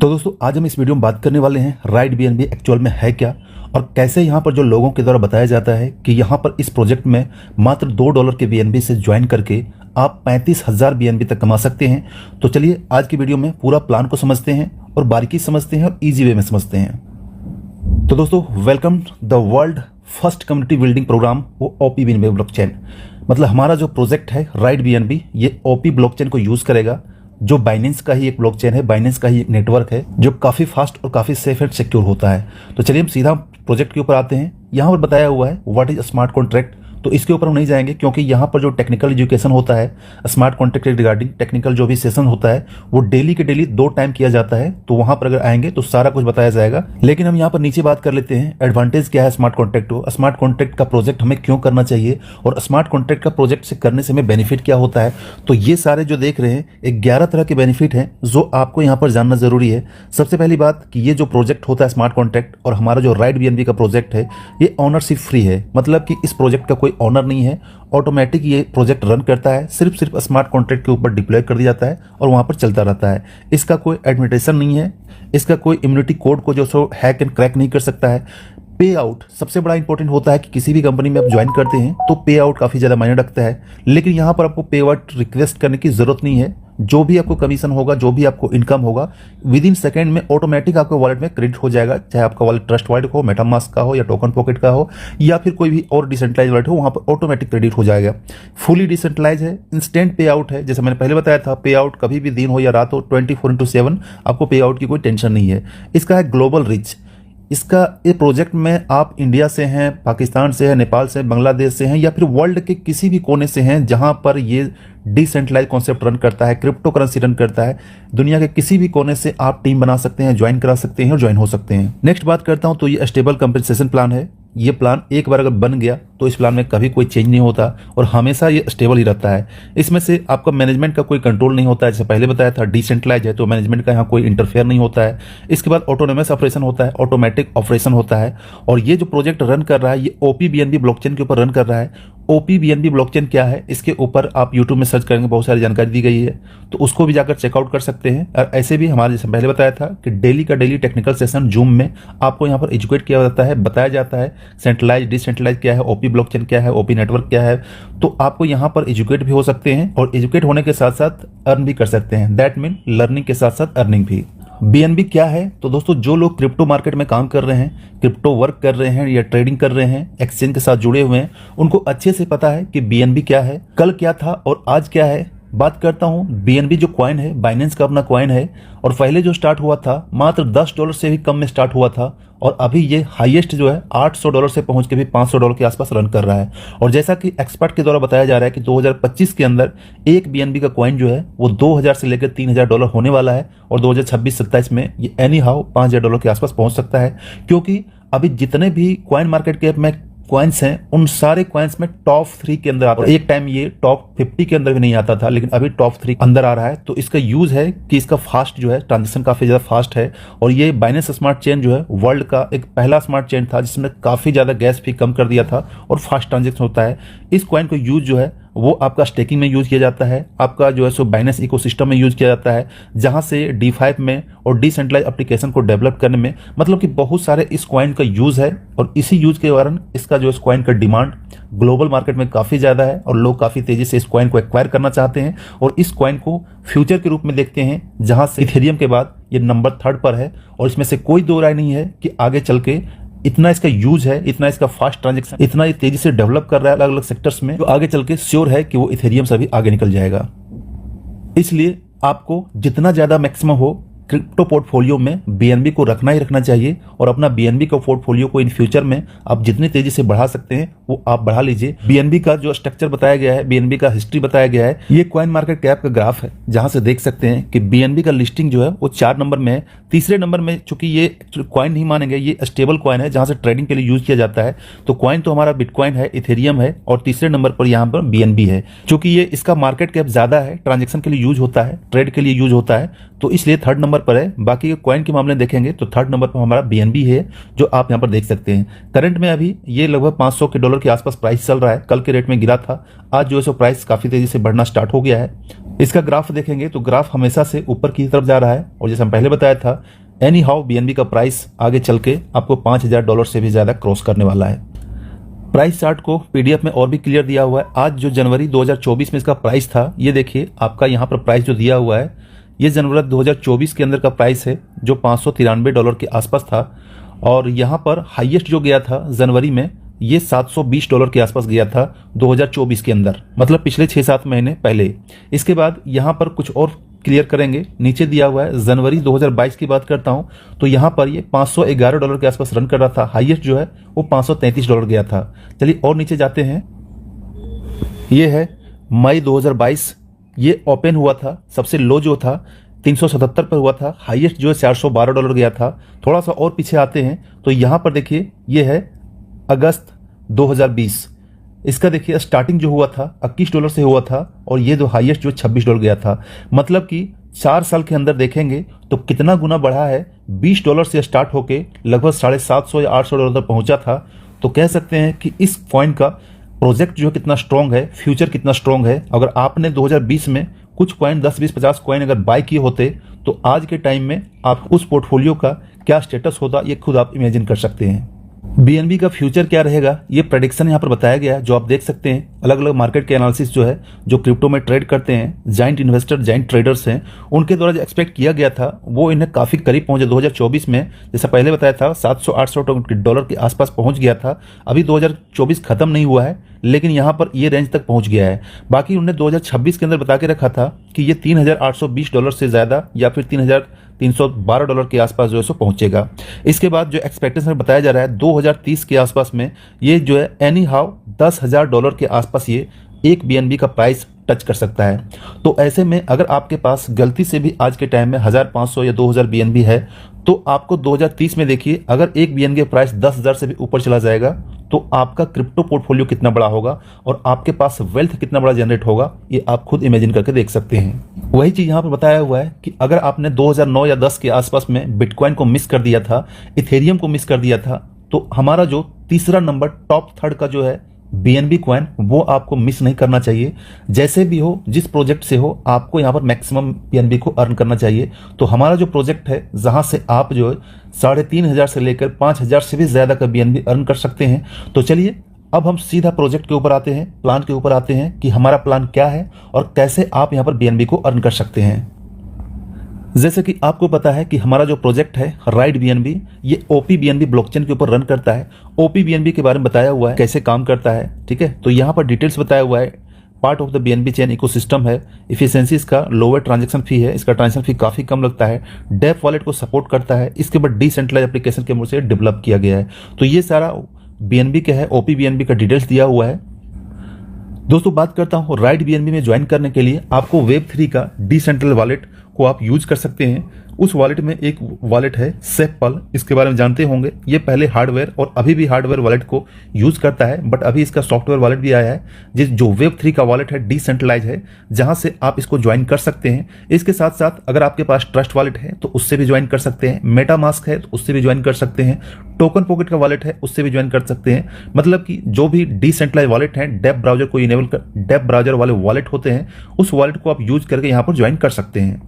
तो दोस्तों आज हम इस वीडियो में बात करने वाले हैं राइट बीएनबी एक्चुअल में है क्या और कैसे यहाँ पर जो लोगों के द्वारा बताया जाता है कि यहाँ पर इस प्रोजेक्ट में मात्र $2 के बीएनबी से ज्वाइन करके आप 35,000 बीएनबी तक कमा सकते हैं। तो चलिए आज की वीडियो में पूरा प्लान को समझते हैं और बारीकी समझते हैं और ईजी वे में समझते हैं। तो दोस्तों welcome the world first community building program वो ओपी बीएनबी ब्लॉकचेन। मतलब हमारा जो प्रोजेक्ट है राइट बीएनबी ये ओपी ब्लॉकचेन को यूज करेगा, जो बाइनेंस का ही एक ब्लॉकचेन है, बाइनेंस का ही एक नेटवर्क है जो काफी फास्ट और काफी सेफ एंड सिक्योर होता है। तो चलिए हम सीधा प्रोजेक्ट के ऊपर आते हैं। यहाँ पर बताया हुआ है व्हाट इज स्मार्ट कॉन्ट्रैक्ट, तो इसके ऊपर हम नहीं जाएंगे क्योंकि यहाँ पर जो टेक्निकल एजुकेशन होता है स्मार्ट कॉन्ट्रैक्ट रिगार्डिंग टेक्निकल जो भी सेशन होता है वो डेली के डेली 2 टाइम किया जाता है। तो वहां पर अगर आएंगे तो सारा कुछ बताया जाएगा। लेकिन हम यहाँ पर नीचे बात कर लेते हैं एडवांटेज क्या है स्मार्ट कॉन्ट्रैक्ट को, स्मार्ट कॉन्ट्रैक्ट का प्रोजेक्ट हमें क्यों करना चाहिए और स्मार्ट कॉन्ट्रैक्ट का प्रोजेक्ट से करने से हमें बेनिफिट क्या होता है। तो ये सारे जो देख रहे हैं 11 तरह के बेनिफिट हैं जो आपको यहाँ पर जानना जरूरी है। सबसे पहली बात कि ये जो प्रोजेक्ट होता है स्मार्ट कॉन्ट्रैक्ट और हमारा जो राइट बीएनबी का प्रोजेक्ट है ये ऑनरशिप फ्री है। मतलब कि इस प्रोजेक्ट का कोई ऑनर नहीं है, ऑटोमेटिक ये प्रोजेक्ट रन करता है, सिर्फ स्मार्ट कॉन्ट्रैक्ट के ऊपर डिप्लॉय कर दिया जाता है और वहां पर चलता रहता है। इसका कोई एडमिनिस्ट्रेशन नहीं है, इसका कोई इम्यूनिटी कोड को जो सो हैक एंड क्रैक नहीं कर सकता है। पे आउट सबसे बड़ा इंपॉर्टेंट होता है कि किसी भी कंपनी में आप ज्वाइन करते हैं तो पे आउट काफी ज्यादा मायने रखता है, लेकिन यहाँ पर आपको पे आउट रिक्वेस्ट करने की जरूरत नहीं है। जो भी आपको कमीशन होगा, जो भी आपको इनकम होगा, विद इन सेकेंड में ऑटोमेटिक आपके वॉलेट में क्रेडिट हो जाएगा। चाहे आपका वॉलेट ट्रस्ट वॉलेट हो, मेटामास्क का हो या टोकन पॉकेट का हो या फिर कोई भी और डिसेंट्रलाइज वॉलेट हो, वहां पर ऑटोमेटिक क्रेडिट हो जाएगा। फुली डिसेंट्रलाइज है, इंस्टेंट पे आउट है। जैसे मैंने पहले बताया था पे आउट कभी भी दिन हो या रात हो 24/7 आपको पे आउट की कोई टेंशन नहीं है। इसका है ग्लोबल रीच। इसका ये प्रोजेक्ट में आप इंडिया से हैं, पाकिस्तान से हैं, नेपाल से, बांग्लादेश से हैं या फिर वर्ल्ड के किसी भी कोने से हैं जहां पर ये डिसेंट्रलाइज कॉन्सेप्ट रन करता है, क्रिप्टो करेंसी रन करता है। दुनिया के किसी भी कोने से आप टीम बना सकते हैं, ज्वाइन करा सकते हैं और ज्वाइन हो सकते हैं। नेक्स्ट बात करता हूं तो ये स्टेबल कंपनसेशन प्लान है। ये प्लान एक बार अगर बन गया तो इस प्लान में कभी कोई चेंज नहीं होता और हमेशा ये स्टेबल ही रहता है। इसमें से आपका मैनेजमेंट का कोई कंट्रोल नहीं होता है। जैसे पहले बताया था डिसेंट्रलाइज है तो मैनेजमेंट का यहाँ कोई इंटरफेयर नहीं होता है। इसके बाद ऑटोनोमस ऑपरेशन होता है, ऑटोमेटिक ऑपरेशन होता है। और ये जो प्रोजेक्ट रन कर रहा है ये ओपी बीएनबी ब्लॉकचेन के ऊपर रन कर रहा है। ओपी बीएनबी ब्लॉकचेन क्या है इसके ऊपर आप यूट्यूब में सर्च करेंगे, बहुत सारी जानकारी दी गई है, तो उसको भी जाकर चेकआउट कर सकते हैं। और ऐसे भी हमारे जैसे पहले बताया था कि डेली का डेली टेक्निकल सेशन जूम में आपको यहाँ पर एजुकेट किया जाता है, बताया जाता है सेंट्रलाइज डिसेंट्रलाइज क्या है, ओपी ब्लॉकचेन क्या है, ओपी नेटवर्क क्या है। तो आपको यहाँ पर एजुकेट भी हो सकते हैं और एजुकेट होने के साथ साथ अर्न भी कर सकते हैं। दैट मीन लर्निंग के साथ साथ अर्निंग भी। बीएनबी क्या है तो दोस्तों जो लोग क्रिप्टो मार्केट में काम कर रहे हैं, क्रिप्टो वर्क कर रहे हैं या ट्रेडिंग कर रहे हैं, एक्सचेंज के साथ जुड़े हुए हैं, उनको अच्छे से पता है कि बीएनबी क्या है, कल क्या था और आज क्या है। बात करता हूं बीएनबी जो कॉइन है बाइनेंस का अपना कॉइन है और पहले जो स्टार्ट हुआ था मात्र $10 से भी कम में स्टार्ट हुआ था और अभी ये हाईएस्ट जो है $800 से पहुंच के भी $500 के आसपास रन कर रहा है। और जैसा कि एक्सपर्ट के द्वारा बताया जा रहा है कि 2025 के अंदर एक बीएनबी का कॉइन जो है वो $2000 से लेकर $3000 होने वाला है और 2026-27 में ये एनी हाउ $5000 के आसपास पहुंच सकता है। क्योंकि अभी जितने भी कॉइन मार्केट कैप में कॉइन्स हैं उन सारे कॉइन्स में टॉप 3 के अंदर आता है। एक टाइम ये टॉप 50 के अंदर भी नहीं आता था, लेकिन अभी टॉप 3 अंदर आ रहा है। तो इसका यूज है कि इसका फास्ट जो है ट्रांजेक्शन काफी ज्यादा फास्ट है और ये बाइनेंस स्मार्ट चेन जो है वर्ल्ड का एक पहला स्मार्ट चेन था जिसमें काफी ज्यादा गैस फी कम कर दिया था और फास्ट ट्रांजेक्शन होता है। इस कॉइन को यूज जो है वो आपका स्टेकिंग में यूज किया जाता है, आपका जो है सो बाइनेंस इकोसिस्टम में यूज किया जाता है, जहां से D5 में और डिसेंट्रलाइज एप्लीकेशन को डेवलप करने में मतलब कि बहुत सारे इस कॉइन का यूज है। और इसी यूज के कारण इसका जो इस कॉइन का डिमांड ग्लोबल मार्केट में काफी ज्यादा है और लोग काफी तेजी से इस कॉइन को एक्वायर करना चाहते हैं और इस कॉइन को फ्यूचर के रूप में देखते हैं, जहां से इथेरियम के बाद ये नंबर 3rd पर है। और इसमें से कोई दो राय नहीं है कि आगे चल के इतना इसका यूज है, इतना इसका फास्ट ट्रांजैक्शन, इतना ये तेजी से डेवलप कर रहा है अलग अलग सेक्टर्स में, तो आगे चल के श्योर है कि वो इथेरियम से भी आगे निकल जाएगा। इसलिए आपको जितना ज्यादा मैक्सिमम हो क्रिप्टो पोर्टफोलियो में बीएनबी को रखना ही रखना चाहिए और अपना बीएनबी का पोर्टफोलियो को इन फ्यूचर में आप जितनी तेजी से बढ़ा सकते हैं वो आप बढ़ा लीजिए। बीएनबी का जो स्ट्रक्चर बताया गया है, बीएनबी का हिस्ट्री बताया गया है, ये कॉइन मार्केट कैप का ग्राफ है जहां से देख सकते हैं कि बीएनबी का लिस्टिंग जो है वो 4 नंबर में है। तीसरे नंबर में चूंकि ये कॉइन नहीं मानेंगे, ये स्टेबल कॉइन है जहां से ट्रेडिंग के लिए यूज किया जाता है। तो कॉइन तो हमारा बिटकॉइन है, इथेरियम है और तीसरे नंबर पर यहाँ पर बीएनबी है। चूंकि ये इसका मार्केट कैप ज्यादा है, ट्रांजेक्शन के लिए यूज होता है, ट्रेड के लिए यूज होता है, तो इसलिए 3rd नंबर पर है। बाकी कॉइन के मामले देखेंगे तो थर्ड नंबर पर हमारा बीएनबी है, जो आप यहाँ पर देख सकते हैं। करंट में अभी ये लगभग $500 के आसपास प्राइस चल रहा है। कल के रेट में गिरा था, आज जो है सो प्राइस काफ़ी तेज़ी से बढ़ना स्टार्ट हो गया है। इसका ग्राफ देखेंगे तो ग्राफ हमेशा से ऊपर की तरफ जा रहा है, और जैसे हम पहले बताया था एनी हाउ बीएनबी का प्राइस आगे चल के आपको $5000 से भी ज़्यादा क्रॉस करने वाला है। प्राइस चार्ट को पीडीएफ में और भी क्लियर दिया हुआ है। आज जो जनवरी 2024 में इसका प्राइस था, ये देखिए आपका यहाँ पर प्राइस जो दिया हुआ है, ये जनवरी 2024 के अंदर का प्राइस है जो $593 के आसपास था, और यहाँ पर हाईएस्ट जो गया था जनवरी में ये $720 के आसपास गया था 2024 के अंदर, मतलब पिछले 6-7 महीने पहले। इसके बाद यहाँ पर कुछ और क्लियर करेंगे, नीचे दिया हुआ है जनवरी 2022 की बात करता हूँ तो यहाँ पर ये $511 के आसपास रन कर रहा था। हाईएस्ट जो है वो $533 गया था। चलिए और नीचे जाते हैं। ये है मई 2022, ये ओपन हुआ था, सबसे लो जो था 377 पर हुआ था, हाईएस्ट जो है $412 गया था। थोड़ा सा और पीछे आते हैं तो यहाँ पर देखिए ये है अगस्त 2020, इसका देखिए स्टार्टिंग जो हुआ था $21 से हुआ था, और ये जो हाईएस्ट जो $26 गया था। मतलब कि 4 साल के अंदर देखेंगे तो कितना गुना बढ़ा है। $20 से स्टार्ट होके लगभग $750 या $800 तक पहुंचा था। तो कह सकते हैं कि इस कॉइन का प्रोजेक्ट जो है कितना स्ट्रॉन्ग है, फ्यूचर कितना स्ट्रॉन्ग है। अगर आपने 2020 में कुछ कॉइन 10, 20, 50 कॉइन अगर बाय किए होते तो आज के टाइम में आप उस पोर्टफोलियो का क्या स्टेटस होता, ये खुद आप इमेजिन कर सकते हैं। बीएनबी का फ्यूचर क्या रहेगा, ये प्रेडिक्शन यहाँ पर बताया गया है, जो आप देख सकते हैं। अलग अलग मार्केट के एनालिसिस जो है, जो क्रिप्टो में ट्रेड करते हैं, जाइंट इन्वेस्टर, जाइंट ट्रेडर्स हैं, उनके द्वारा जो एक्सपेक्ट किया गया था वो इन्हें काफ़ी करीब पहुंचे। 2024 में जैसा पहले बताया था $700-800 के आसपास पहुंच गया था। अभी 2024 खत्म नहीं हुआ है, लेकिन यहाँ पर ये रेंज तक पहुंच गया है। बाकी उन्होंने 2026 के अंदर बता के रखा था कि ये $3820 से ज़्यादा या फिर $3312 के आसपास जो है सो पहुंचेगा। इसके बाद जो एक्सपेक्टेशन बताया जा रहा है 2030 के आसपास में ये जो है एनी हाउ $10,000 के आसपास ये एक बीएनबी का प्राइस टच कर सकता है। तो ऐसे में अगर आपके पास गलती से भी आज के टाइम में 1500 या 2000 बीएनबी है तो आपको 2030 में देखिए अगर एक बीएनबी का प्राइस 10,000 से भी ऊपर चला जाएगा तो आपका क्रिप्टो पोर्टफोलियो कितना बड़ा होगा और आपके पास वेल्थ कितना बड़ा जनरेट होगा, ये आप खुद इमेजिन करके देख सकते हैं। वही चीज यहाँ पर बताया हुआ है कि अगर आपने 2009 या 10 के आसपास में बिटकॉइन को मिस कर दिया था, इथेरियम को मिस कर दिया था, तो हमारा जो तीसरा नंबर टॉप थर्ड का जो है बीएनबी कॉइन, वो आपको मिस नहीं करना चाहिए। जैसे भी हो, जिस प्रोजेक्ट से हो, आपको यहाँ पर मैक्सिमम बीएनबी को अर्न करना चाहिए। तो हमारा जो प्रोजेक्ट है जहाँ से आप जो है 3,500 से लेकर 5,000 से भी ज़्यादा का बीएनबी अर्न कर सकते हैं। तो चलिए अब हम सीधा प्रोजेक्ट के ऊपर आते हैं, प्लान के ऊपर आते हैं कि हमारा प्लान क्या है और कैसे आप यहाँ पर बीएनबी को अर्न कर सकते हैं। जैसे कि आपको पता है कि हमारा जो प्रोजेक्ट है राइड बीएनबी, ये ओपी बीएनबी ब्लॉकचेन के ऊपर रन करता है। ओपी बीएनबी के बारे में बताया हुआ है कैसे काम करता है, ठीक है। तो यहाँ पर डिटेल्स बताया हुआ है। Part of the BNB chain ecosystem है। इफिशिएंसी इसका लोअर ट्रांजैक्शन फी है, इसका ट्रांजैक्शन फी काफ़ी कम लगता है। डेप वॉलेट को सपोर्ट करता है। इसके बाद डिसेंट्रलाइज एप्लीकेशन के मुझ से डेवलप किया गया है। तो ये सारा बीएनबी का है, ओपी बीएनबी का डिटेल्स दिया हुआ है। दोस्तों बात करता हूँ राइड बीएनबी में ज्वाइन करने के लिए आपको वेब3 का डिसेंट्रल वॉलेट को आप यूज कर सकते हैं। उस वॉलेट में एक वॉलेट है सेफपल, इसके बारे में जानते होंगे। ये पहले हार्डवेयर और अभी भी हार्डवेयर वॉलेट को यूज करता है, बट अभी इसका सॉफ्टवेयर वॉलेट भी आया है जिस जो वेब3 का वॉलेट है, डिसेंट्रलाइज है, जहां से आप इसको ज्वाइन कर सकते हैं। इसके साथ साथ अगर आपके पास ट्रस्ट वॉलेट है तो उससे भी ज्वाइन कर सकते हैं, मेटामास्क है तो उससे भी ज्वाइन कर सकते हैं, टोकन पॉकेट का वॉलेट है उससे भी ज्वाइन कर सकते हैं। मतलब कि जो भी डिसेंट्रलाइज वॉलेट है, डेप ब्राउजर को इनेबल कर, डेप ब्राउजर वाले वॉलेट होते हैं, उस वॉलेट को आप यूज करके यहाँ पर ज्वाइन कर सकते हैं।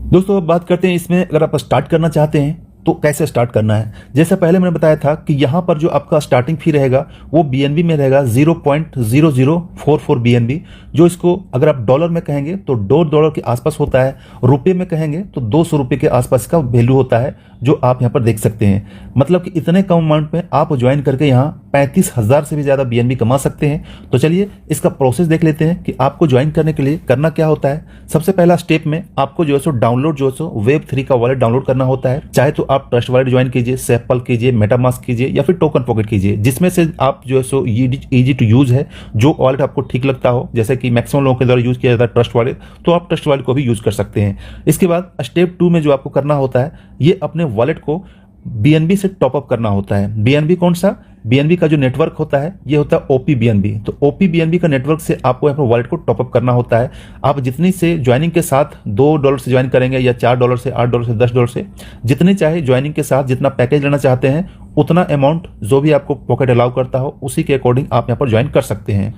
दोस्तों अब बात करते हैं इसमें अगर आप स्टार्ट करना चाहते हैं तो कैसे स्टार्ट करना है। जैसे पहले मैंने बताया था कि यहाँ पर जो आपका स्टार्टिंग फी रहेगा वो बीएनबी में रहेगा 0.0044 बीएनबी, जो इसको अगर आप डॉलर में कहेंगे तो $2 के आसपास होता है, रुपये में कहेंगे तो $200 के आसपास का वैल्यू होता है, जो आप यहाँ पर देख सकते हैं। मतलब कि इतने कम अमाउंट में आप ज्वाइन करके यहाँ 35,000 से भी ज़्यादा बीएनबी कमा सकते हैं। तो चलिए इसका प्रोसेस देख लेते हैं कि आपको ज्वाइन करने के लिए करना क्या होता है। सबसे पहला स्टेप में आपको जो है सो डाउनलोड जो है सो वेब3 का वॉलेट डाउनलोड करना होता है। चाहे तो आप ट्रस्ट वॉलेट ज्वाइन कीजिए, सेफपल कीजिए, मेटामास्क कीजिए या फिर टोकन पॉकेट कीजिए, जिसमें से आप जो है सो इजी टू यूज है, जो वॉलेट आपको ठीक लगता हो। जैसे कि मैक्सिमम लोगों के द्वारा यूज किया जाता है ट्रस्ट वॉलेट, तो आप ट्रस्ट वॉलेट को भी यूज कर सकते हैं। इसके बाद स्टेप 2 में जो आपको करना होता है, ये अपने वॉलेट को बीएनबी से टॉपअप करना होता है। बीएनबी कौन सा? बीएनबी का जो नेटवर्क होता है ये होता है ओपी बीएनबी। तो ओपी बीएनबी का नेटवर्क से आपको यहाँ पर वॉलेट को टॉपअप करना होता है। आप जितनी से ज्वाइनिंग के साथ $2 से ज्वाइन करेंगे या $4 से, $8 से, $10 से, जितने चाहे ज्वाइनिंग के साथ जितना पैकेज लेना चाहते हैं उतना अमाउंट जो भी आपको पॉकेट अलाउ करता हो उसी के अकॉर्डिंग आप यहाँ पर ज्वाइन कर सकते हैं।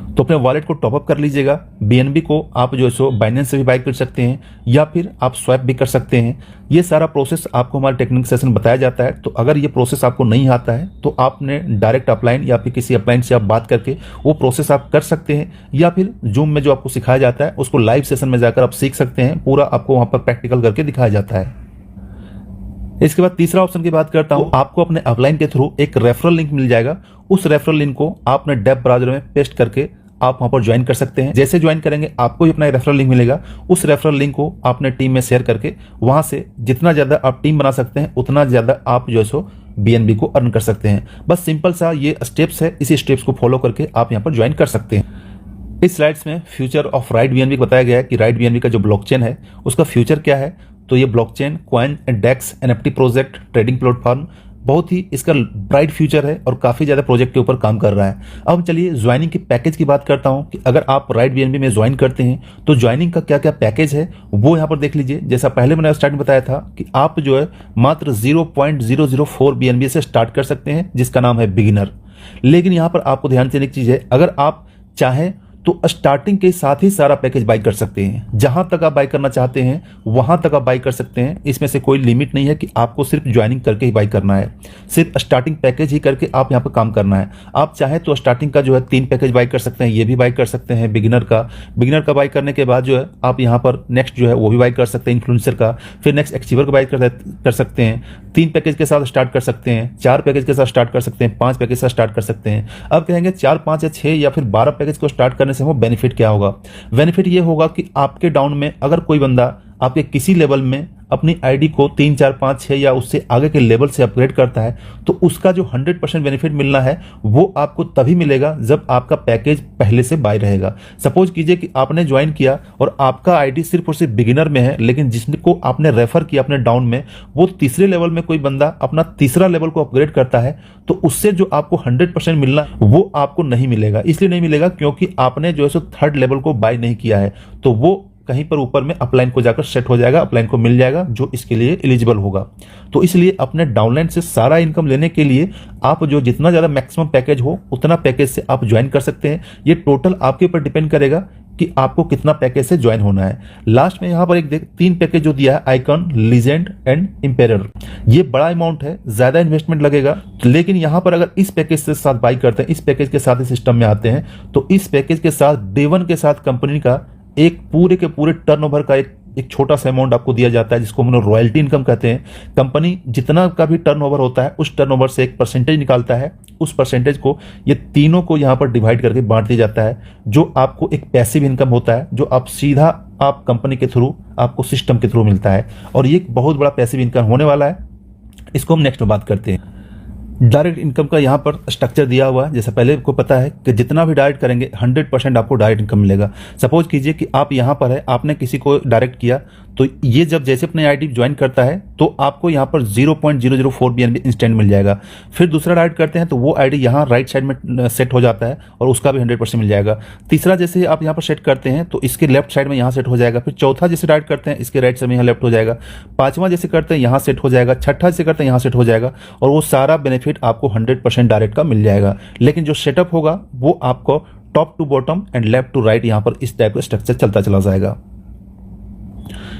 तो अपने वॉलेट को टॉपअप कर लीजिएगा। बीएनबी को आप जो है सो बाइनेंस से भी बाय कर सकते हैं या फिर आप स्वैप भी कर सकते हैं। ये सारा प्रोसेस आपको हमारे टेक्निक सेशन में बताया जाता है। तो अगर ये प्रोसेस आपको नहीं आता है तो आपने डायरेक्ट अपलाइन या फिर किसी अपलाइन से आप बात करके वो प्रोसेस आप कर सकते हैं, या फिर जूम में जो आपको सिखाया जाता है उसको लाइव सेशन में जाकर आप सीख सकते हैं। पूरा आपको वहाँ पर प्रैक्टिकल करके दिखाया जाता है। इसके बाद तीसरा ऑप्शन की बात करता हूं, आपको अपने अपलाइन के थ्रू एक रेफरल लिंक मिल जाएगा। उस रेफरल लिंक को आप अपने डेव ब्राउजर में पेस्ट करके आप वहां पर ज्वाइन कर सकते हैं। जैसे ज्वाइन करेंगे आपको ही अपना रेफरल लिंक मिलेगा। उस रेफरल लिंक को आपने टीम में शेयर करके वहां से जितना ज्यादा आप टीम बना सकते हैं उतना ज्यादा आप जो है सो बीएनबी को अर्न कर सकते हैं। बस सिंपल सा ये स्टेप्स है, इसी स्टेप्स को फॉलो करके आप यहाँ पर ज्वाइन कर सकते हैं। इस स्लाइड्स में फ्यूचर ऑफ राइट बीएनबी बताया गया है कि राइट बीएनबी का जो ब्लॉकचेन है उसका फ्यूचर क्या है। तो ये ब्लॉकचेन, कॉइन, डेक्स, एनएफटी प्रोजेक्ट, ट्रेडिंग प्लेटफॉर्म, बहुत ही इसका ब्राइट फ्यूचर है और काफी ज्यादा प्रोजेक्ट के ऊपर काम कर रहा है। अब चलिए ज्वाइनिंग की पैकेज की बात करता हूं कि अगर आप राइट बीएनबी में ज्वाइन करते हैं तो ज्वाइनिंग का क्या क्या पैकेज है वो यहां पर देख लीजिए। जैसा पहले मैंने स्टार्ट में बताया था कि आप जो है मात्र 0.004 बीएनबी से स्टार्ट कर सकते हैं जिसका नाम है बिगिनर। लेकिन यहां पर आपको ध्यान देने की चीज है, अगर आप चाहें तो स्टार्टिंग के साथ ही सारा पैकेज बाय कर सकते हैं। जहां तक आप बाय करना चाहते हैं वहां तक आप बाय कर सकते हैं। इसमें से कोई लिमिट नहीं है कि आपको सिर्फ ज्वाइनिंग करके ही बाय करना है, सिर्फ स्टार्टिंग पैकेज ही करके आप यहां पर काम करना है। आप चाहें तो स्टार्टिंग का जो है 3 पैकेज बाय कर सकते हैं, ये भी बाय कर सकते हैं। बिगिनर का बाय करने के बाद जो है आप यहां पर नेक्स्ट जो है वो भी बाय कर सकते हैं, इन्फ्लुएंसर का, फिर नेक्स्ट अचीवर का बाय कर सकते हैं। 3 पैकेज के साथ स्टार्ट कर सकते हैं, 4 पैकेज के साथ स्टार्ट कर सकते हैं, 5 पैकेज के साथ स्टार्ट कर सकते हैं। अब कहेंगे 4, 5 या 6 या फिर 12 पैकेज को स्टार्ट करने से वो बेनिफिट क्या होगा। बेनिफिट ये होगा कि आपके डाउन में अगर कोई बंदा आपके किसी लेवल में अपनी आईडी को 3, 4, 5, 6 या उससे आगे के लेवल से अपग्रेड करता है तो उसका जो 100% बेनिफिट मिलना है वो आपको तभी मिलेगा जब आपका पैकेज पहले से बाय रहेगा। सपोज कीजिए कि आपने ज्वाइन किया और आपका आईडी सिर्फ और सिर्फ बिगिनर में है, लेकिन जिसको आपने रेफर किया अपने डाउन में वो तीसरे लेवल में कोई बंदा अपना तीसरा लेवल को अपग्रेड करता है तो उससे जो आपको 100% मिलना वो आपको नहीं मिलेगा। इसलिए नहीं मिलेगा क्योंकि आपने जो है सो 3rd लेवल को बाय नहीं किया है, तो वो कहीं पर ऊपर में अपलाइन को जाकर सेट हो जाएगा, अपलाइन को मिल जाएगा जो इसके लिए एलिजिबल होगा। तो इसलिए अपने डाउनलाइन से सारा इनकम लेने के लिए आप जो जितना ज्यादा मैक्सिमम पैकेज हो उतना पैकेज से आप ज्वाइन कर सकते हैं। ये टोटल आपके ऊपर डिपेंड करेगा कि आपको कितना पैकेज से ज्वाइन होना है। लास्ट में यहां पर एक 3 पैकेज जो दिया है, आइकन, लीजेंड एंड इंपेरर। ये बड़ा अमाउंट है, ज्यादा इन्वेस्टमेंट लगेगा, लेकिन यहां पर अगर इस पैकेज के साथ बाई करते हैं, इस पैकेज के साथ इस सिस्टम में आते हैं तो इस पैकेज के साथ डे 1 के साथ कंपनी का एक पूरे के पूरे टर्नओवर का एक छोटा सा अमाउंट आपको दिया जाता है जिसको हम लोग रॉयल्टी इनकम कहते हैं। कंपनी जितना का भी टर्नओवर होता है उस टर्नओवर से एक परसेंटेज निकालता है, उस परसेंटेज को ये तीनों को यहां पर डिवाइड करके बांट दिया जाता है, जो आपको एक पैसिव इनकम होता है जो आप सीधा आप कंपनी के थ्रू आपको सिस्टम के थ्रू मिलता है। और ये एक बहुत बड़ा पैसिव इनकम होने वाला है, इसको हम नेक्स्ट में बात करते हैं। डायरेक्ट इनकम का यहाँ पर स्ट्रक्चर दिया हुआ है। जैसा पहले को पता है कि जितना भी डायरेक्ट करेंगे 100% आपको डायरेक्ट इनकम मिलेगा। सपोज कीजिए कि आप यहाँ पर है, आपने किसी को डायरेक्ट किया तो ये जब जैसे अपने आईडी ज्वाइन करता है तो आपको यहाँ पर 0.004 BNB इंस्टेंट मिल जाएगा। फिर दूसरा डायरेक्ट करते हैं तो वो आईडी यहाँ राइट साइड में सेट हो जाता है और उसका भी 100% मिल जाएगा। तीसरा जैसे आप यहाँ पर सेट करते हैं तो इसके लेफ्ट साइड में यहाँ सेट हो जाएगा। फिर चौथा जैसे डायरेक्ट करते हैं इसके राइट साइड में यहाँ लेफ्ट हो जाएगा। पांचवा जैसे करते हैं यहाँ सेट हो जाएगा। छठा जैसे करते हैं यहाँ सेट हो जाएगा और वो सारा बेनिफिट आपको 100% डायरेक्ट का मिल जाएगा। लेकिन जो सेटअप होगा वो आपको top to bottom and left to right यहाँ पर इस टाइप का स्ट्रक्चर चलता चला जाएगा।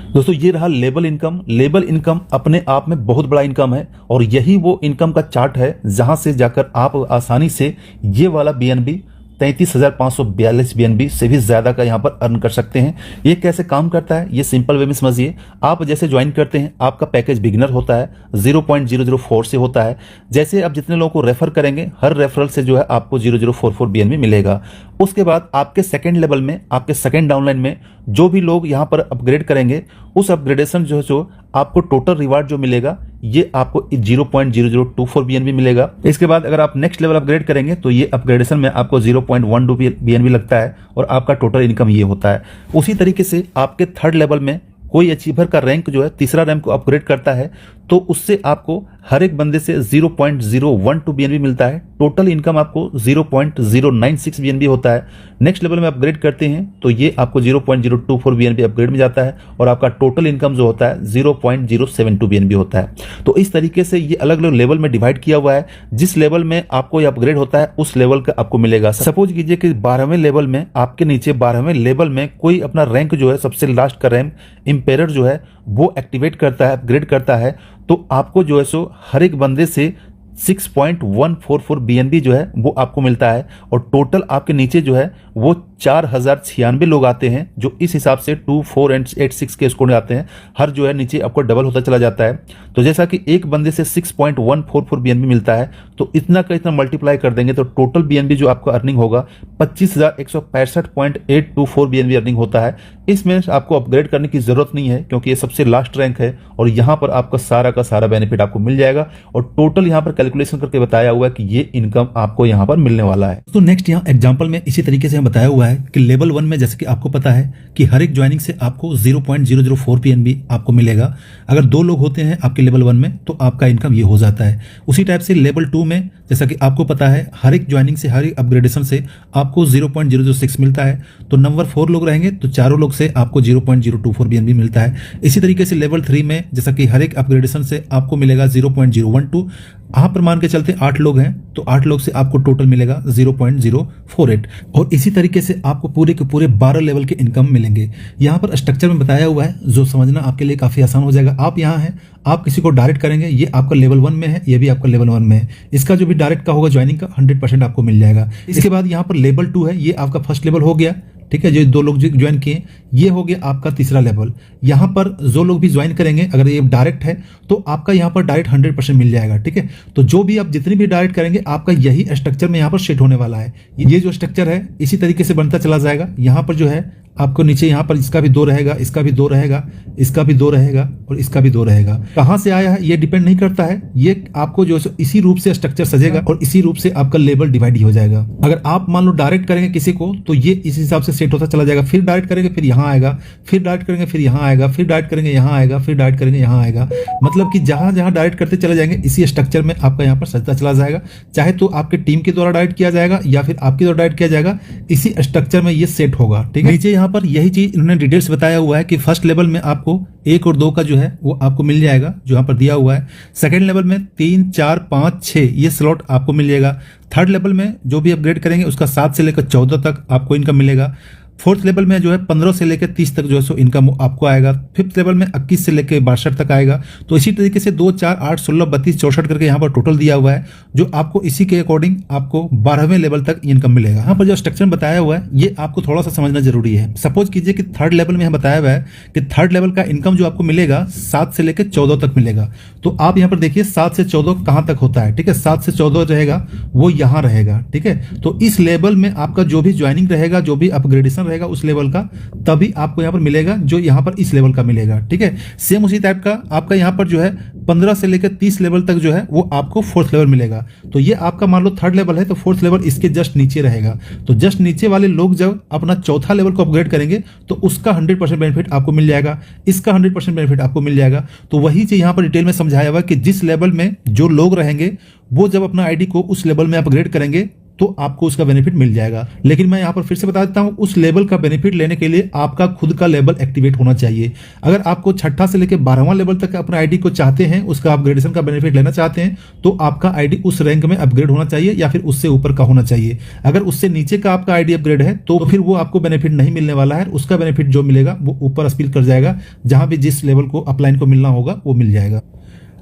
दोस्तों ये रहा लेबल इनकम। लेबल इनकम अपने आप में बहुत बड़ा इनकम है और यही वो इनकम का चार्ट है जहां से जाकर आप आसानी से ये वाला BNB 33,542 BNB से भी ज्यादा का यहां पर अर्न कर सकते हैं। ये कैसे काम करता है ये सिंपल वे में समझिए। आप जैसे ज्वाइन करते हैं आपका पैकेज बिगिनर होता है, 0.004 से होता है। जैसे आप जितने लोगों को रेफर करेंगे हर रेफरल से जो है आपको 0.044 BNB मिलेगा। उसके बाद आपके सेकेंड लेवल में, आपके सेकेंड डाउनलाइन में जो भी लोग यहां पर अपग्रेड करेंगे उस अपग्रेडेशन जो है जो आपको टोटल रिवार्ड जो मिलेगा ये आपको 0.0024 BNB मिलेगा। इसके बाद अगर आप नेक्स्ट लेवल अपग्रेड करेंगे तो ये अपग्रेडेशन में आपको 0.12 BNB लगता है और आपका टोटल इनकम ये होता है। उसी तरीके से आपके थर्ड लेवल में कोई अचीवर का रैंक जो है तीसरा रैंक को अपग्रेड करता है तो उससे आपको हर एक बंदे से 0.012 बीएनबी मिलता है। टोटल इनकम आपको 0.096 बीएनबी होता है। नेक्स्ट लेवल में अपग्रेड करते हैं तो ये आपको 0.024 बीएनबी अपग्रेड में जाता है और आपका टोटल इनकम जो होता है 0.072 बीएनबी होता है। तो इस तरीके से ये अलग अलग लेवल में डिवाइड किया हुआ है। जिस लेवल में आपको ये अपग्रेड होता है उस लेवल का आपको मिलेगा। सपोज कीजिए कि 12वें लेवल में आपके नीचे 12वें लेवल में कोई अपना रैंक जो है सबसे लास्ट का रैंक इंपेरर जो है वो एक्टिवेट करता है, अपग्रेड करता है, तो आपको जो है सो हर एक बंदे से 6.144 बीएनबी जो है वो आपको मिलता है और टोटल आपके नीचे जो है वो 4096 लोग आते हैं जो इस हिसाब से 2, 4 एंड 8, 6 के स्कोर में आते हैं। हर जो है नीचे आपको डबल होता चला जाता है। तो जैसा कि एक बंदे से 6.144 बीएनबी मिलता है तो इतना का इतना मल्टीप्लाई कर देंगे तो टोटल बीएनबी जो आपका अर्निंग होगा 25,165.824 बीएनबी अर्निंग होता है। इसमें आपको अपग्रेड करने की जरूरत नहीं है क्योंकि ये सबसे लास्ट रैंक है और यहाँ पर आपका सारा का सारा बेनिफिट आपको मिल जाएगा और टोटल यहाँ पर कैलकुलेशन करके बताया हुआ है कि ये इनकम आपको यहाँ पर मिलने वाला है। तो नेक्स्ट यहाँ एग्जांपल में इसी तरीके से बताया हुआ है कि लेवल 1 में जैसे कि आपको पता है कि हर एक ज्वाइनिंग से आपको 0.004 पीएनबी आपको मिलेगा। अगर 2 लोग होते हैं आपके लेवल 1 में तो आपका इनकम ये हो जाता है। उसी टाइप से लेवल 2 में जैसा कि आपको पता है हर एक ज्वाइनिंग से, हर एक अपग्रेडेशन से आपको 0.006 मिलता है। तो नंबर 4 लोग रहेंगे तो चारों लोग से आपको 0.024 बीएनबी मिलता है। इसी तरीके से लेवल 3 में जैसा कि हर एक अपग्रेडेशन से आपको मिलेगा 0.012। यहाँ पर मान के चलते 8 लोग हैं तो 8 लोग से आपको टोटल मिलेगा 0.048 और इसी तरीके से आपको पूरे के पूरे 12 लेवल के इनकम मिलेंगे। यहाँ पर स्ट्रक्चर में बताया हुआ है जो समझना आपके लिए काफी आसान हो जाएगा। आप यहाँ हैं, आप किसी को डायरेक्ट करेंगे, ये आपका लेवल 1 में है, ये भी आपका लेवल 1 में है। इसका जो भी डायरेक्ट का होगा ज्वाइनिंग का 100% आपको मिल जाएगा। इसके बाद यहाँ पर लेवल 2 है, ये आपका फर्स्ट लेवल हो गया, ठीक है। जो 2 लोग ज्वाइन किए ये हो गया आपका तीसरा लेवल। यहाँ पर जो लोग भी ज्वाइन करेंगे अगर ये डायरेक्ट है तो आपका यहाँ पर डायरेक्ट 100% मिल जाएगा, ठीक है। तो जो भी आप जितनी भी डायरेक्ट करेंगे आपका यही स्ट्रक्चर में यहाँ पर सेट होने वाला है। ये जो स्ट्रक्चर है इसी तरीके से बनता चला जाएगा। यहाँ पर जो है आपको नीचे यहाँ पर इसका भी 2 रहेगा, इसका भी 2 रहेगा, इसका भी 2 रहेगा और इसका भी 2 रहेगा। कहाँ से आया है ये डिपेंड नहीं करता है, ये आपको जो इसी रूप से स्ट्रक्चर सजेगा और इसी रूप से आपका लेवल डिवाइड हो जाएगा। अगर आप मान लो डायरेक्ट करेंगे किसी को तो ये इस हिसाब से सेट होता चला जाएगा। फिर डायरेक्ट करेंगे फिर यहाँ आएगा, फिर डायरेक्ट करेंगे फिर यहाँ आएगा, फिर डायरेक्ट करेंगे यहाँ आएगा, फिर डायरेक्ट करेंगे यहाँ आएगा। मतलब कि जहां जहां डायरेक्ट करते चले जाएंगे इसी स्ट्रक्चर में आपका यहाँ पर सजता चला जाएगा। चाहे तो आपके टीम के द्वारा डायरेक्ट किया जाएगा या फिर आपके द्वारा डायरेक्ट किया जाएगा, इसी स्ट्रक्चर में ये सेट होगा, ठीक है। नीचे यहाँ पर यही चीज इन्होंने डिटेल्स बताया हुआ है कि फर्स्ट लेवल में आपको 1 और 2 का जो है वो आपको मिल जाएगा जो यहाँ पर दिया हुआ है। सेकेंड लेवल में 3, 4, 5, 6 ये स्लॉट आपको मिल जाएगा। थर्ड लेवल में जो भी अपग्रेड करेंगे उसका 7 से लेकर 14 तक आपको इनकम मिलेगा। फोर्थ लेवल में जो है 15 से लेकर 30 तक जो है सो इनकम आपको आएगा। फिफ्थ लेवल में 21 से लेकर 62 तक आएगा। तो इसी तरीके से 2, 4, 8, 16, 32, 64 करके यहाँ पर टोटल दिया हुआ है जो आपको इसी के अकॉर्डिंग आपको 12वें लेवल तक इनकम मिलेगा। यहाँ पर जो स्ट्रक्चर बताया हुआ है ये आपको थोड़ा सा समझना जरूरी है। सपोज कीजिए कि थर्ड लेवल में यहाँ बताया हुआ है कि थर्ड लेवल का इनकम जो आपको मिलेगा 7 से लेकर 14 तक मिलेगा। तो आप यहाँ पर देखिए 7 से 14 कहाँ तक होता है, ठीक है। 7 से 14 रहेगा वो यहाँ रहेगा, ठीक है। तो इस लेवल में आपका जो भी ज्वाइनिंग रहेगा, जो भी अपग्रेडेशन रहेगा उस लेवल का, तभी आपको यहाँ पर मिलेगा जो यहाँ पर इस लेवल का मिलेगा, ठीक है। सेम उसी टाइप का आपका यहाँ पर जो है 15 से लेकर 30 लेवल तक जो है वो आपको फोर्थ लेवल मिलेगा। तो ये आपका मान लो थर्ड लेवल है तो फोर्थ लेवल इसके जस्ट नीचे रहेगा। तो जस्ट नीचे वाले लोग जब अपना चौथा लेवल को अपग्रेड करेंगे तो उसका 100% बेनिफिट आपको मिल जाएगा, इसका 100% बेनिफिट आपको मिल जाएगा। तो वही चीज यहाँ पर डिटेल में समझाया हुआ कि जिस लेवल में जो लोग रहेंगे वो जब अपना आईडी को उस लेवल में अपग्रेड करेंगे तो आपको उसका बेनिफिट मिल जाएगा। लेकिन मैं यहाँ पर फिर से बता देता हूँ, उस लेवल का बेनिफिट लेने के लिए आपका खुद का लेवल एक्टिवेट होना चाहिए। अगर आपको 6ठा से लेकर 12वां लेवल तक अपना आईडी को चाहते हैं, उसका अपग्रेडेशन का बेनिफिट लेना चाहते हैं, तो आपका आईडी उस रैंक में अपग्रेड होना चाहिए या फिर उससे ऊपर का होना चाहिए। अगर उससे नीचे का आपका आईडी अपग्रेड है तो फिर वो आपको बेनिफिट नहीं मिलने वाला है। उसका बेनिफिट जो मिलेगा वो ऊपर स्पीड कर जाएगा, जहां भी जिस लेवल को अपलाइन को मिलना होगा वो मिल जाएगा।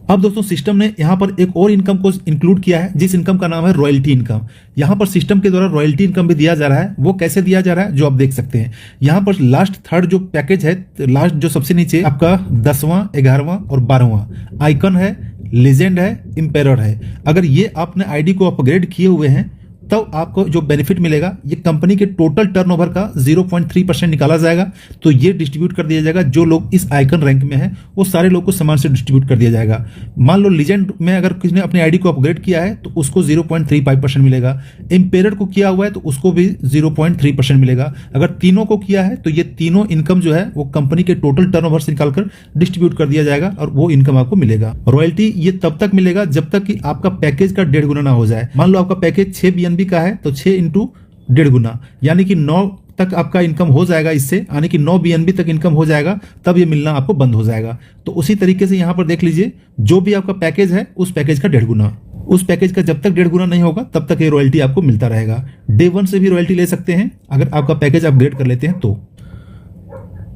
अब दोस्तों सिस्टम ने यहाँ पर एक और इनकम को इंक्लूड किया है, जिस इनकम का नाम है रॉयल्टी इनकम। यहाँ पर सिस्टम के द्वारा रॉयल्टी इनकम भी दिया जा रहा है। वो कैसे दिया जा रहा है जो आप देख सकते हैं। यहाँ पर लास्ट थर्ड जो पैकेज है, लास्ट जो सबसे नीचे आपका 10वां, 11वां और 12वां आइकन है, लेजेंड है, इंपेरर है। अगर ये आपने आईडी को अपग्रेड किए हुए हैं तब आपको जो बेनिफिट मिलेगा ये कंपनी के टोटल टर्नओवर का 0.3% निकाला जाएगा। तो ये डिस्ट्रीब्यूट कर दिया जाएगा, जो लोग इस आइकन रैंक में है वो सारे लोग को समान से डिस्ट्रीब्यूट कर दिया जाएगा। मान लो लीजेंड में अगर किसी ने अपने आईडी को अपग्रेड किया है तो उसको 0.35% मिलेगा, इम्पेरर को किया हुआ है तो उसको भी 0.3% मिलेगा। अगर तीनों को किया है तो ये तीनों इनकम जो है वो कंपनी के टोटल टर्नओवर से निकालकर डिस्ट्रीब्यूट कर दिया जाएगा और वो इनकम आपको मिलेगा। रॉयल्टी ये तब तक मिलेगा जब तक कि आपका पैकेज का 1.5 गुना ना हो जाए। मान लो आपका पैकेज 6 BNB का है तो 6 × 1.5 गुना यानी कि 9 तक आपका इनकम हो जाएगा, इससे यानी कि 9 BNB तक इनकम हो जाएगा, तब ये मिलना आपको बंद हो जाएगा। तो उसी तरीके से यहां पर देख लीजिए, जो भी आपका पैकेज है उस पैकेज का 1.5 गुना, उस पैकेज का जब तक 1.5 गुना नहीं होगा तब तक ये रॉयल्टी आपको मिलता रहेगा। डे 1 से भी रॉयल्टी ले सकते हैं अगर आपका पैकेज अपग्रेड कर लेते हैं तो।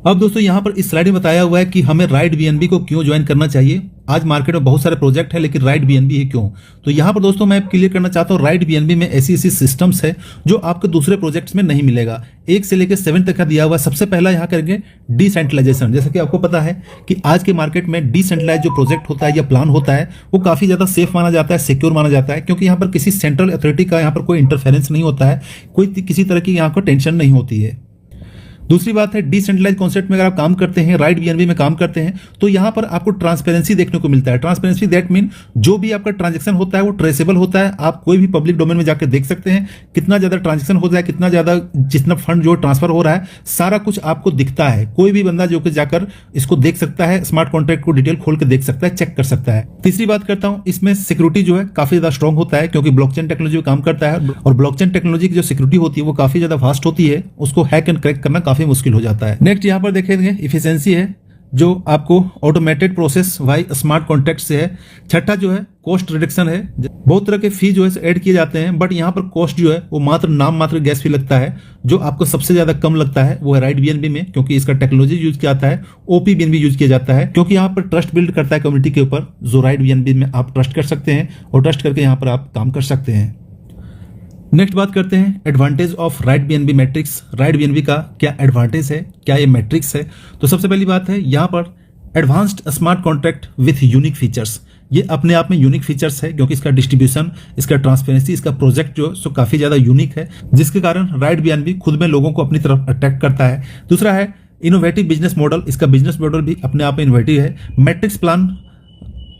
अब दोस्तों यहाँ पर इस स्लाइड में बताया हुआ है कि हमें राइट BNB को क्यों ज्वाइन करना चाहिए। आज मार्केट में बहुत सारे प्रोजेक्ट है लेकिन राइट BNB ही क्यों। तो यहाँ पर दोस्तों मैं क्लियर करना चाहता हूँ, राइट BNB में ऐसी सिस्टम्स है जो आपके दूसरे प्रोजेक्ट्स में नहीं मिलेगा। 1 से लेकर 7 तक का दिया हुआ। सबसे पहला यहाँ करेंगे डिसेंट्रलाइजेशन। जैसा कि आपको पता है कि आज के मार्केट में डिसेंट्रलाइज जो प्रोजेक्ट होता है या प्लान होता है वो काफी ज्यादा सेफ माना जाता है, सिक्योर माना जाता है, क्योंकि यहाँ पर किसी सेंट्रल अथॉरिटी का यहाँ पर कोई इंटरफेरेंस नहीं होता है, कोई किसी तरह की यहाँ पर टेंशन नहीं होती है। दूसरी बात है, डिसेंट्रलाइज कॉन्सेप्ट में अगर आप काम करते हैं, राइट BNB में काम करते हैं, तो यहां पर आपको ट्रांसपेरेंसी देखने को मिलता है। ट्रांसपेरेंसी दैट मीन जो भी आपका ट्रांजैक्शन होता है वो ट्रेसेबल होता है। आप कोई भी पब्लिक डोमेन में जाकर देख सकते हैं कितना ज्यादा ट्रांजैक्शन हो जाए, कितना ज्यादा जितना फंड जो ट्रांसफर हो रहा है, सारा कुछ आपको दिखता है। कोई भी बंदा जो कि जाकर इसको देख सकता है, स्मार्ट कॉन्ट्रैक्ट को डिटेल खोल के देख सकता है, चेक कर सकता है। तीसरी बात करता हूं, इसमें सिक्योरिटी जो है काफी ज्यादा स्ट्रॉन्ग होता है, क्योंकि ब्लॉकचेन टेक्नोलॉजी काम करता है और ब्लॉकचेन टेक्नोलॉजी की जो सिक्योरिटी होती है वो काफी ज्यादा फास्ट होती है, उसको हैक एंड क्रैक करना काफी मुश्किल हो जाता है। नेक्स्ट यहाँ पर देखेंगे इफिशिएंसी है, जो आपको automated process via smart contract से है। छठा जो है कॉस्ट रिडक्शन है। बहुत तरह के फी जो है ऐड किए जाते हैं, बट यहाँ पर कॉस्ट जो है वो मात्र नाम मात्र गैस फी लगता है। जो आपको सबसे ज्यादा कम लगता है वो है राइट BNB में, क्योंकि इसका टेक्नोलॉजी यूज किया जाता है, OP BNB यूज किया जाता है, क्योंकि यहाँ पर ट्रस्ट बिल्ड करता है कम्युनिटी के ऊपर। जो राइट BNB में आप ट्रस्ट कर सकते हैं और ट्रस्ट करके यहाँ पर आप काम कर सकते हैं। नेक्स्ट बात करते हैं advantage of right BNB matrix. Right BNB का क्या एडवांटेज है, क्या ये मैट्रिक्स है। तो सबसे पहली बात है यहाँ पर advanced smart contract with unique features. ये अपने आप में यूनिक फीचर्स है, क्योंकि इसका डिस्ट्रीब्यूशन, इसका ट्रांसपेरेंसी, इसका प्रोजेक्ट जो सो काफी ज्यादा यूनिक है, जिसके कारण राइट BNB खुद में लोगों को अपनी तरफ अट्रैक्ट करता है। दूसरा है इनोवेटिव बिजनेस मॉडल। इसका बिजनेस मॉडल भी अपने आप में इनोवेटिव है। Matrix plan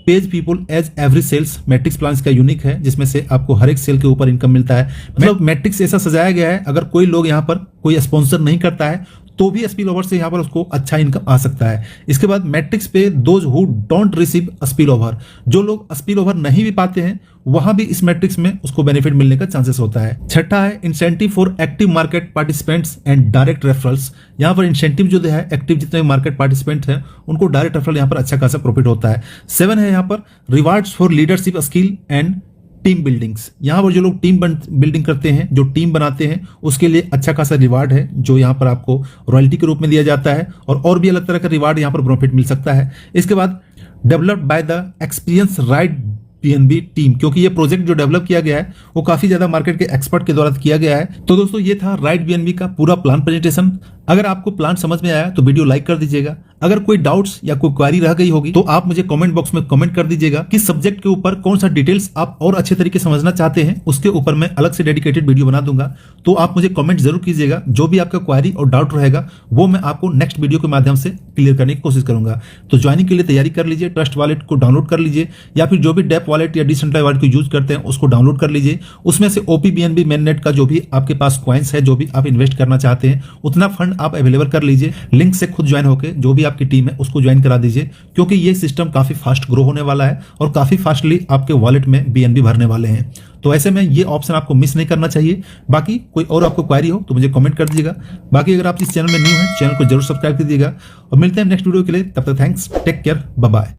pays people as every sales. Matrix plan इसका यूनिक है, जिसमें से आपको हर एक सेल के ऊपर इनकम मिलता है। मतलब मैट्रिक्स ऐसा सजाया गया है, अगर कोई लोग यहाँ पर कोई स्पॉन्सर नहीं करता है तो भी स्पिल ओवर से यहाँ पर उसको अच्छा इनकम आ सकता है। इसके बाद मैट्रिक्स पे those who don't receive spill over, जो लोग स्पिल ओवर नहीं भी पाते हैं वहां भी इस मैट्रिक्स में उसको बेनिफिट मिलने का चांसेस होता है। छठा है incentive for active market participants and direct referrals. यहाँ पर इंसेंटिव जो है एक्टिव जितने मार्केट पार्टिसिपेंट हैं उनको डायरेक्ट रेफरल यहाँ पर अच्छा खासा प्रॉफिट होता है। 7 है यहाँ पर rewards for leadership skill and team buildings. यहाँ पर जो लोग टीम बिल्डिंग करते हैं, जो टीम बनाते हैं, उसके लिए अच्छा खासा रिवार्ड है जो यहाँ पर आपको रॉयल्टी के रूप में दिया जाता है, और भी अलग तरह का रिवार्ड यहाँ पर प्रॉफिट मिल सकता है। इसके बाद developed by the experience right BNB team, क्योंकि ये प्रोजेक्ट जो डेवलप किया गया है वो काफी ज्यादा मार्केट के एक्सपर्ट के द्वारा किया गया है। तो दोस्तों ये था राइट BNB का पूरा प्लान प्रेजेंटेशन। अगर आपको प्लान समझ में आया तो वीडियो लाइक कर दीजिएगा। अगर कोई डाउट्स या कोई क्वेरी रह गई होगी तो आप मुझे कमेंट बॉक्स में कमेंट कर दीजिएगा कि सब्जेक्ट के ऊपर कौन सा डिटेल्स आप और अच्छे तरीके से समझना चाहते हैं, उसके ऊपर मैं अलग से डेडिकेटेड वीडियो बना दूंगा। तो आप मुझे कमेंट जरूर कीजिएगा। जो भी आपका क्वेरी और डाउट रहेगा वो मैं आपको नेक्स्ट वीडियो के माध्यम से क्लियर करने की कोशिश करूंगा। तो ज्वाइनिंग के लिए तैयारी कर लीजिए, ट्रस्ट वॉलेट को डाउनलोड कर लीजिए, या फिर जो भी डेप वॉलेट या डिसेंट्रलाइज्ड वॉलेट को यूज करते हैं उसको डाउनलोड कर लीजिए। उसमें से OP BNB मेननेट का जो भी आपके पास कॉइन्स है, जो भी आप इन्वेस्ट करना चाहते हैं, उतना फंड आप अवेलेबल कर लीजिए। लिंक से खुद ज्वाइन होकर जो भी आपकी टीम है उसको ज्वाइन करा दीजिए, क्योंकि ये सिस्टम काफी फास्ट ग्रो होने वाला है और काफी फास्टली आपके वॉलेट में BNB भरने वाले हैं। तो ऐसे में ये ऑप्शन आपको मिस नहीं करना चाहिए। बाकी कोई और आपको क्वेरी हो तो मुझे कमेंट कर दीजिएगा। बाकी अगर आप इस चैनल में न्यू हैं, चैनल को जरूर सब्सक्राइब कीजिएगा और मिलते हैं नेक्स्ट वीडियो के लिए। तब तक thanks, take care, bye bye.